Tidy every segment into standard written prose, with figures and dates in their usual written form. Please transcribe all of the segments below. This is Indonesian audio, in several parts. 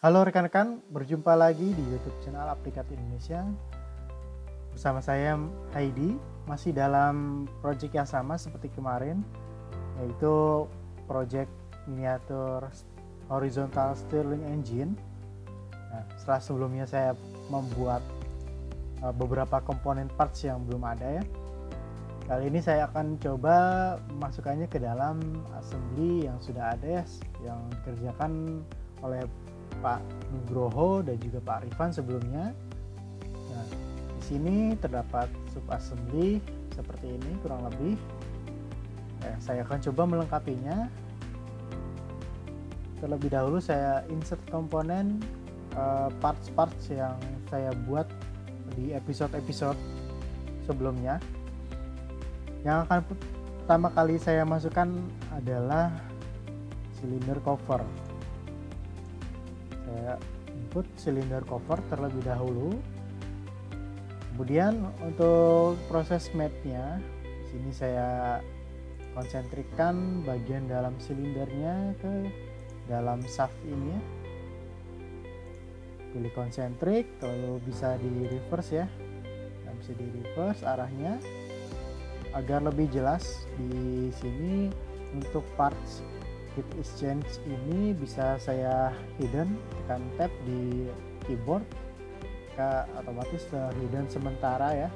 Halo rekan-rekan, berjumpa lagi di YouTube channel Applikat Indonesia. Bersama saya Heidi, masih dalam proyek yang sama seperti kemarin, yaitu proyek miniatur horizontal Stirling Engine. Nah, setelah sebelumnya saya membuat beberapa komponen parts yang belum ada ya. Kali ini saya akan coba memasukkannya ke dalam assembly yang sudah ada ya, yang dikerjakan oleh Pak Nugroho dan juga Pak Rifan sebelumnya. Nah, di sini terdapat sub assembly seperti ini kurang lebih. Saya akan coba melengkapinya. Terlebih dahulu saya insert komponen parts-parts yang saya buat di episode-episode sebelumnya. Yang akan pertama kali saya masukkan adalah silinder cover. Saya input silinder cover terlebih dahulu. Kemudian untuk proses map-nya, di sini saya konsentrikkan bagian dalam silindernya ke dalam shaft ini ya. Pilih konsentrik, kalau bisa di reverse ya. Bisa di reverse arahnya agar lebih jelas. Di sini untuk parts heat exchange ini bisa saya hidden, tekan tab di keyboard, otomatis hidden sementara ya.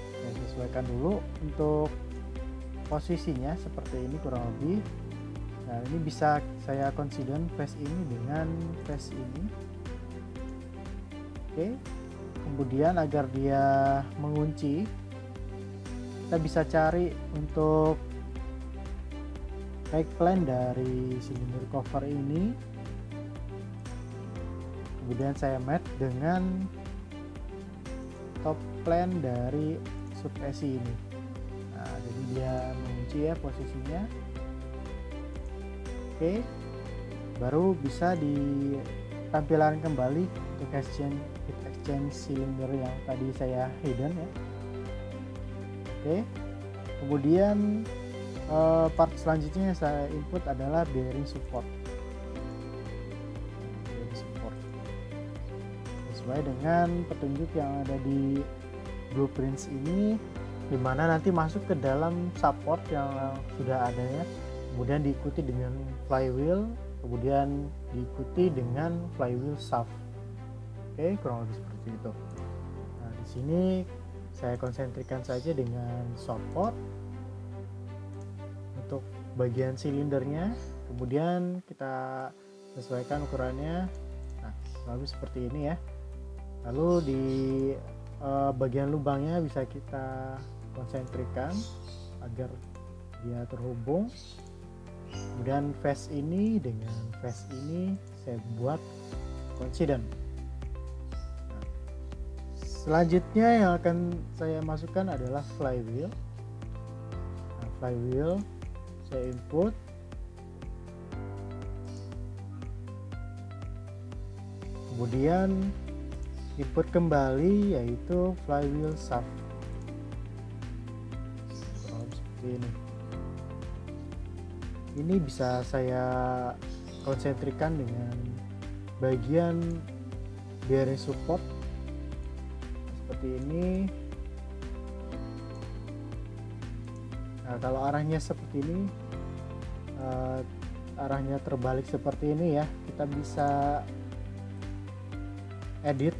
Saya sesuaikan dulu untuk posisinya seperti ini kurang lebih. Nah, ini bisa saya consider face ini dengan face ini. Oke. Kemudian agar dia mengunci, kita bisa cari untuk back plane dari silinder cover ini. Kemudian saya match dengan top plane dari sub SI ini. Nah, jadi dia mengunci ya posisinya. Oke, baru bisa ditampilkan kembali untuk heat exchange cylinder yang tadi saya hidden ya. Oke, kemudian part selanjutnya yang saya input adalah bearing support. Sesuai dengan petunjuk yang ada di blueprints ini, dimana nanti masuk ke dalam support yang sudah ada ya. Kemudian diikuti dengan flywheel, kemudian diikuti dengan flywheel shaft. Oke, kurang lebih seperti itu. Nah, di sini saya konsentrikan saja dengan support untuk bagian silindernya, kemudian kita sesuaikan ukurannya. Nah, lalu seperti ini ya. Lalu di bagian lubangnya bisa kita konsentrikan agar dia terhubung. Kemudian face ini dengan face ini saya buat coincident. Nah, selanjutnya yang akan saya masukkan adalah flywheel. Nah, flywheel saya input, kemudian input kembali yaitu flywheel shaft. Seperti ini. Ini bisa saya konsentrikan dengan bagian bearing support seperti ini. Nah, kalau arahnya seperti ini, arahnya terbalik seperti ini ya, kita bisa edit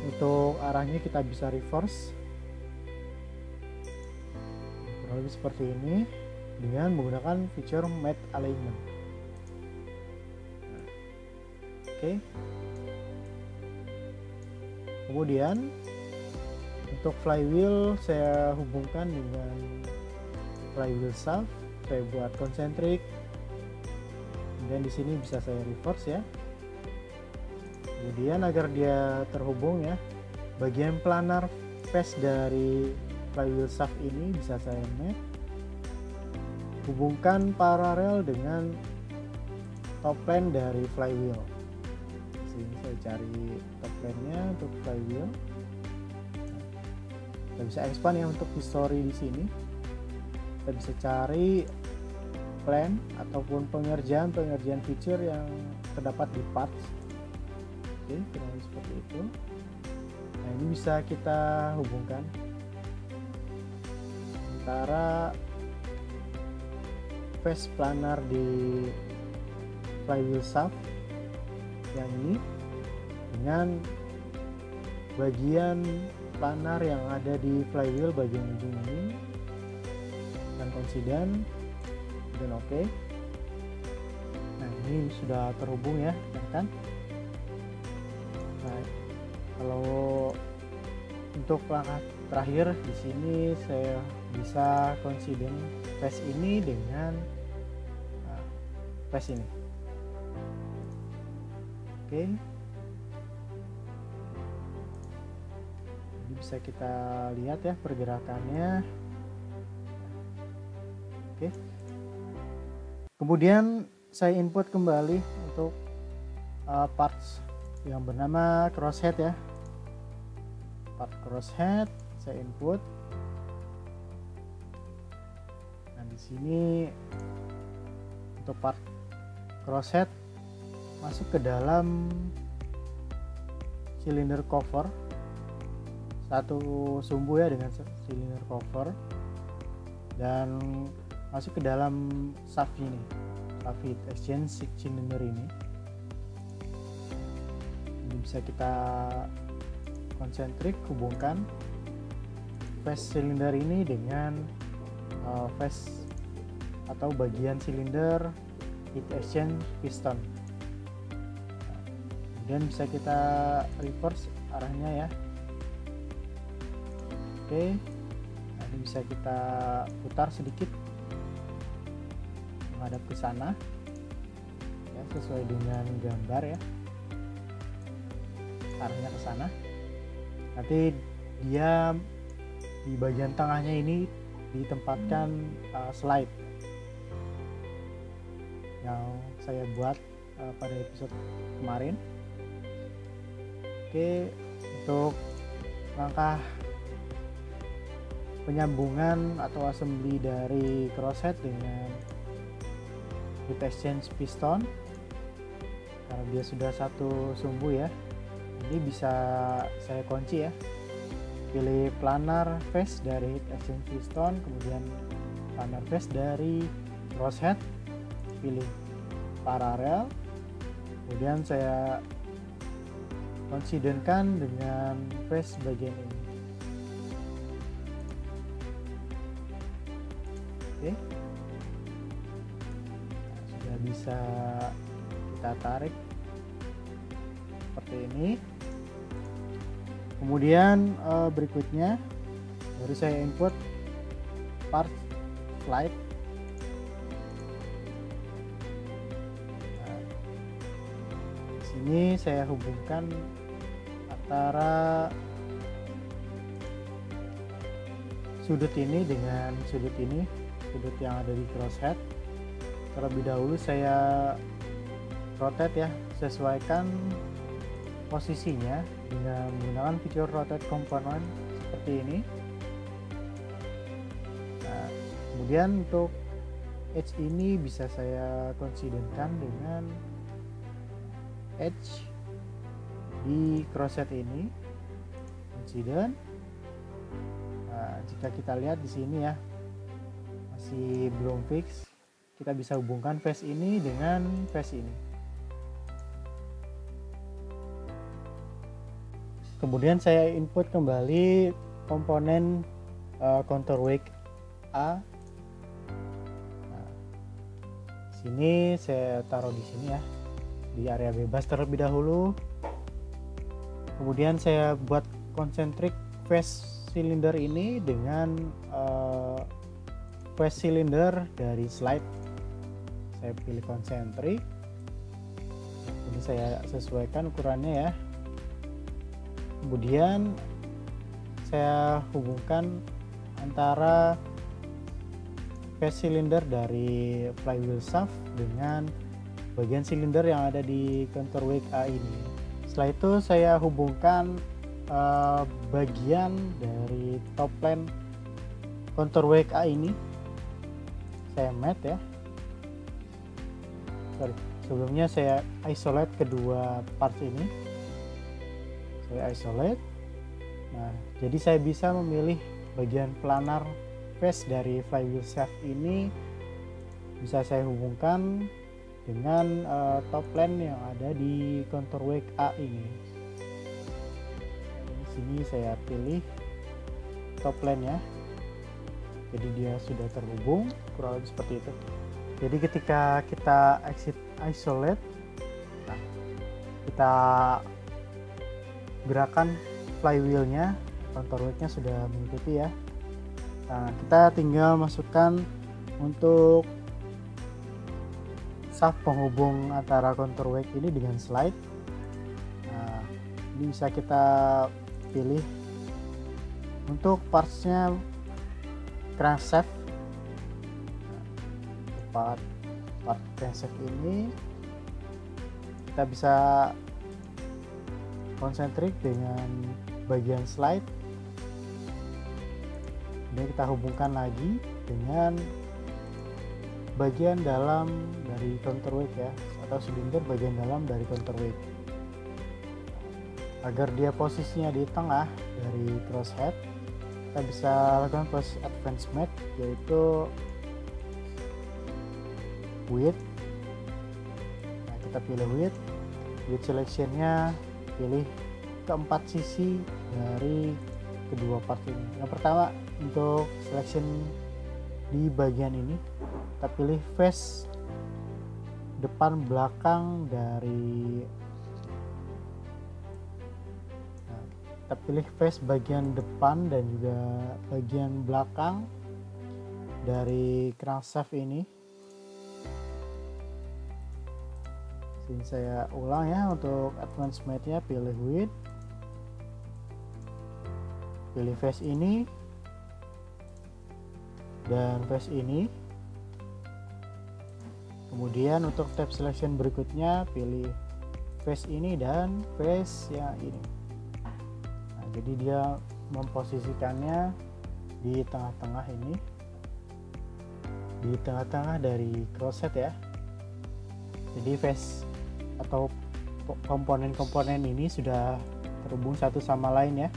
untuk arahnya, kita bisa reverse kurang lebih seperti ini dengan menggunakan feature matte alignment. Nah, oke. Kemudian untuk flywheel saya hubungkan dengan flywheel shaft, saya buat concentric. Kemudian di sini bisa saya reverse ya. Kemudian agar dia terhubung ya, bagian planar face dari flywheel shaft ini bisa saya matte. Hubungkan paralel dengan top plane dari flywheel. Di sini saya cari top plane-nya untuk flywheel. Kita bisa expand ya untuk history di sini. Kita bisa cari plan ataupun pengerjaan feature yang terdapat di parts. Oke, kurang lebih seperti itu. Nah, ini bisa kita hubungkan antara phase planar di flywheel shaft yang ini dengan bagian planar yang ada di flywheel bagian ujung ini, dan konsiden dan oke. Nah, ini sudah terhubung ya, kan? Nah, kalau untuk langkah terakhir di sini saya bisa konsiden phase ini dengan phase ini. Oke. Ini bisa kita lihat ya pergerakannya. Oke. Kemudian saya input kembali untuk parts yang bernama crosshead ya. Part crosshead saya input. Nah, di sini untuk part crosshead masuk ke dalam silinder cover, satu sumbu ya dengan silinder cover, dan masuk ke dalam shaft ini, shaft heat exchange cylinder ini. Ini bisa kita konsentrik hubungkan phase silinder ini dengan phase atau bagian silinder heat exchange piston. Kemudian bisa kita reverse arahnya ya. Oke, nah, ini bisa kita putar sedikit menghadap ke sana ya, sesuai dengan gambar ya, arahnya ke sana. Nanti dia di bagian tengahnya ini ditempatkan slide yang saya buat pada episode kemarin. Oke, untuk langkah penyambungan atau assembly dari crosshead dengan heat exchange piston, karena dia sudah satu sumbu ya, ini bisa saya kunci ya. Pilih planar phase dari heat exchange piston, kemudian planar phase dari crosshead, pilih paralel, kemudian saya konsidenkan dengan phase bagian ini. Oke, nah, sudah bisa kita tarik seperti ini. Kemudian berikutnya baru saya input part slide. Nah, di sini saya hubungkan antara sudut ini dengan sudut ini, sudut yang ada di crosshead. Terlebih dahulu saya rotate ya, sesuaikan posisinya dengan menggunakan fitur rotate component seperti ini. Nah, kemudian untuk edge ini bisa saya konsidenkan dengan edge di crosshead ini, konsiden. Nah, jika kita lihat di sini ya masih belum fix, kita bisa hubungkan phase ini dengan phase ini. Kemudian saya input kembali komponen counterweight A. Nah, sini saya taruh di sini ya, di area bebas terlebih dahulu. Kemudian saya buat concentric phase silinder ini dengan phase silinder dari slide. Saya pilih concentric. Ini saya sesuaikan ukurannya ya. Kemudian saya hubungkan antara phase silinder dari flywheel shaft dengan bagian silinder yang ada di counterweight A ini. Setelah itu saya hubungkan bagian dari top plane counterweight A ini, saya mat ya. sebelumnya saya isolate kedua parts ini. Saya isolate. Nah, jadi saya bisa memilih bagian planar face dari flywheel shaft ini, bisa saya hubungkan dengan top plane yang ada di counterweight A ini. Di sini saya pilih top plane ya. Jadi dia sudah terhubung, kurang lebih seperti itu. Jadi ketika kita exit isolate, nah, kita gerakan flywheelnya, counterweightnya sudah mengikuti ya. Nah, kita tinggal masukkan untuk shaft penghubung antara counterweight ini dengan slide. Nah, ini bisa kita pilih untuk partsnya crankshaft. Part crankshaft ini kita bisa konsentrik dengan bagian slide. Ini kita hubungkan lagi dengan bagian dalam dari counterweight ya, atau silinder bagian dalam dari counterweight, agar dia posisinya di tengah dari crosshead. Kita bisa lakukan proses advancement, yaitu width. Nah, kita pilih width selectionnya, pilih keempat sisi dari kedua part ini. Yang pertama, untuk selection di bagian ini kita pilih face depan belakang dari, nah, kita pilih face bagian depan dan juga bagian belakang dari crankshaft ini. Sini saya ulang ya, untuk advancement-nya pilih width, pilih face ini dan face ini. Kemudian untuk tab selection berikutnya pilih face ini dan face yang ini. Nah, jadi dia memposisikannya di tengah-tengah ini, di tengah-tengah dari crosshead ya. Jadi face atau komponen-komponen ini sudah terhubung satu sama lain ya.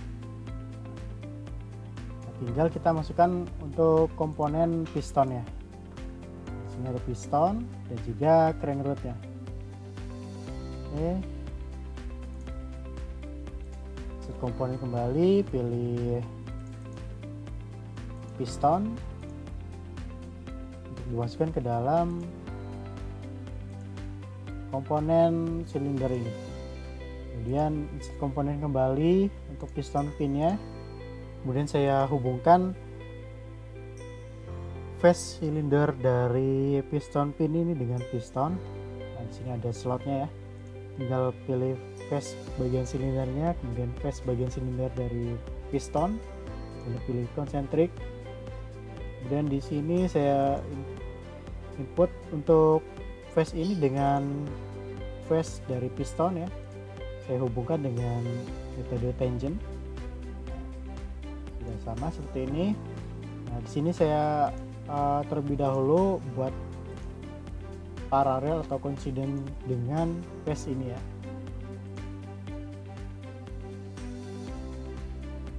Nah, tinggal kita masukkan untuk komponen pistonnya. Di sini ada piston dan juga crank rodnya. Oke. Set komponen kembali, pilih piston untuk dimasukkan ke dalam komponen silinder ini. Kemudian komponen kembali untuk piston pinnya. Kemudian saya hubungkan face silinder dari piston pin ini dengan piston. Nah, di sini ada slotnya ya. Tinggal pilih face bagian silindernya, kemudian face bagian silinder dari piston. Kemudian pilih konsentrik. Kemudian di sini saya input untuk face ini dengan face dari piston ya. Saya hubungkan dengan metode tangent. Sudah sama seperti ini. Nah, di sini saya terlebih dahulu buat paralel atau coincident dengan face ini ya.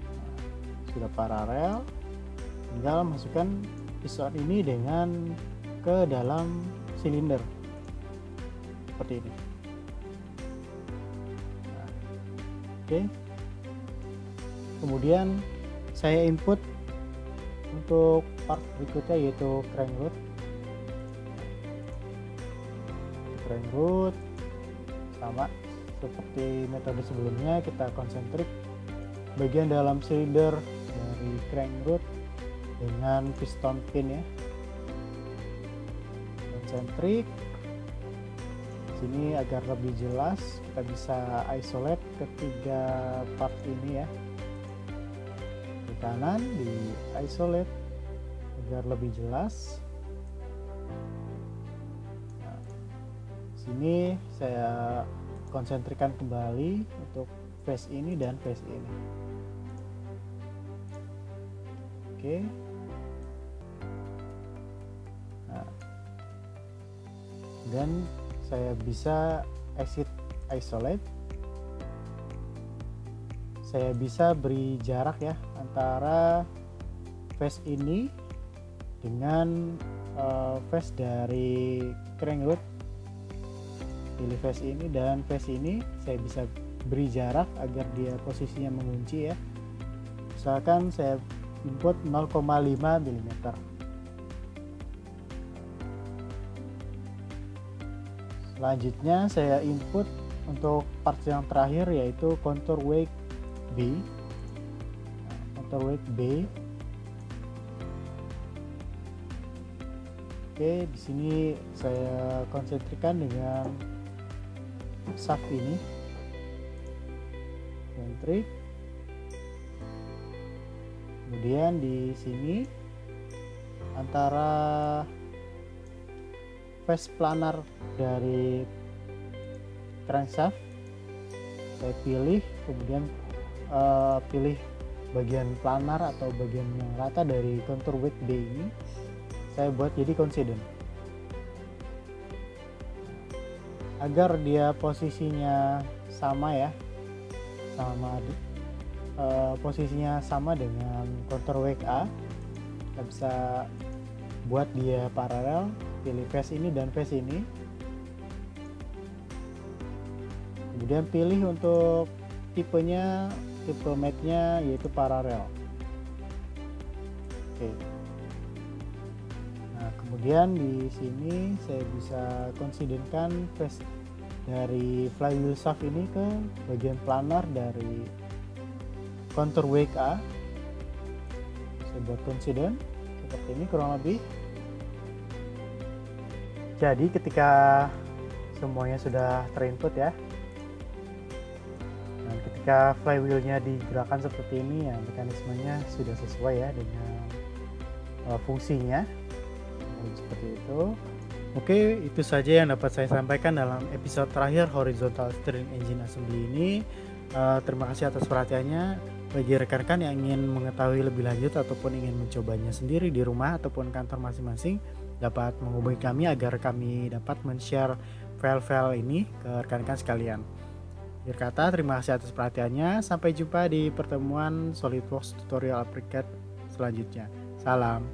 Nah, sudah paralel, tinggal masukkan piston ini dengan ke dalam silinder seperti ini. Nah, oke. Kemudian saya input untuk part berikutnya, yaitu crank rod. Crank rod sama seperti metode sebelumnya, kita konsentrik bagian dalam silinder dari crank rod dengan piston pin ya. Konsentrik. Sini agar lebih jelas kita bisa isolate ketiga part ini ya. Di kanan di isolate agar lebih jelas. Nah, sini saya konsentrikan kembali untuk face ini dan face ini. Oke. Nah, dan saya bisa exit isolate. Saya bisa beri jarak ya antara face ini dengan face dari crank root. Pilih face ini dan face ini, saya bisa beri jarak agar dia posisinya mengunci ya. Misalkan saya input 0,5 mm. Selanjutnya saya input untuk part yang terakhir, yaitu contour weight B. Contour weight B. Oke, di sini saya konsentrikan dengan shaft ini. Sentrik. Kemudian di sini antara face planar dari crankshaft saya pilih, kemudian pilih bagian planar atau bagian yang rata dari contour weight B ini, saya buat jadi coincident agar dia posisinya sama ya, posisinya sama dengan contour weight A. Kita bisa buat dia paralel, pilih face ini dan face ini, kemudian pilih untuk tipenya, tipe matnya yaitu paralel. Oke. Nah, kemudian di sini saya bisa konsidenkan face dari flywheel shaft ini ke bagian planar dari contour weight A. Saya buat coincident seperti ini kurang lebih. Jadi ketika semuanya sudah terinput ya, dan ketika flywheelnya digerakkan seperti ini ya, mekanismenya sudah sesuai ya dengan fungsinya. Seperti itu. Oke, itu saja yang dapat saya sampaikan dalam episode terakhir Horizontal Steering Engine Assembly ini. Terima kasih atas perhatiannya. Bagi rekan-rekan yang ingin mengetahui lebih lanjut ataupun ingin mencobanya sendiri di rumah ataupun kantor masing-masing, dapat menghubungi kami agar kami dapat men-share file-file ini ke rekan-rekan sekalian. Akhir kata, terima kasih atas perhatiannya. Sampai jumpa di pertemuan SolidWorks tutorial AutoCAD selanjutnya. Salam.